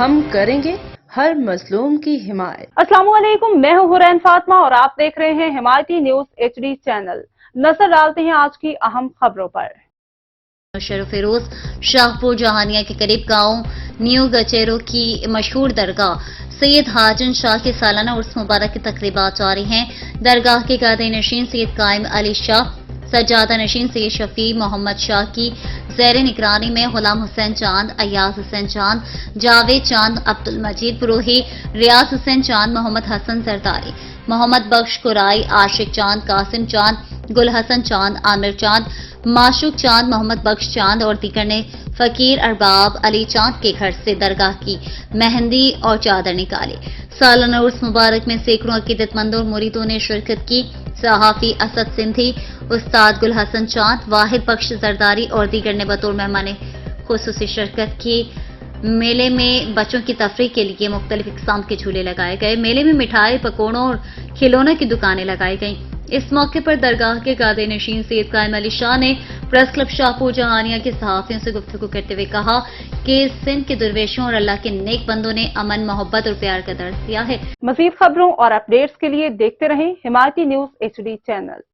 ہم کریں گے ہر مظلوم کی حمایت۔ السلام علیکم، میں ہوں حرین فاطمہ اور آپ دیکھ رہے ہیں حمایتی نیوز HD چینل۔ نظر ڈالتے ہیں آج کی اہم خبروں پر۔ شرف فیروز شاہپور جہانیہ کے قریب گاؤں نیو گچیرو کی مشہور درگاہ سید حاجن شاہ کے سالانہ عرس مبارک کی تقریبات جاری ہیں۔ درگاہ کے گدے نشین سید قائم علی شاہ، سجادہ نشین سید شفیع محمد شاہ کی زیر نگرانی میں غلام حسین چاند، ایاز حسین چاند، جاوید چاند، عبد المجید بروہی، ریاض حسین چاند، محمد حسن زرداری، محمد بخش قرائی، عاشق چاند، قاسم چاند، گل حسن چاند، عامر چاند، معشوق چاند، محمد بخش چاند اور دیگر نے فقیر ارباب علی چاند کے گھر سے درگاہ کی مہندی اور چادر نکالی۔ سالانہ عرس مبارک میں سینکڑوں عقیدت مندوں اور مریدوں نے شرکت کی۔ صحافی اسد سندھی، استاد گل حسن چاند، واحد بخش زرداری اور دیگر نے بطور مہمان خصوصی شرکت کی۔ میلے میں بچوں کی تفریح کے لیے مختلف اقسام کے جھولے لگائے گئے۔ میلے میں مٹھائی، پکوڑوں اور کھلونوں کی دکانیں لگائی گئیں۔ اس موقع پر درگاہ کے گدے نشین سید قائم علی شاہ نے پریس کلب شاہپور جہانیہ کے صحافیوں سے گفتگو کرتے ہوئے کہا کہ سندھ کے درویشوں اور اللہ کے نیک بندوں نے امن، محبت اور پیار کا درس دیا ہے۔ مزید خبروں اور اپڈیٹس کے لیے دیکھتے رہیں حمایتی نیوز HD چینل۔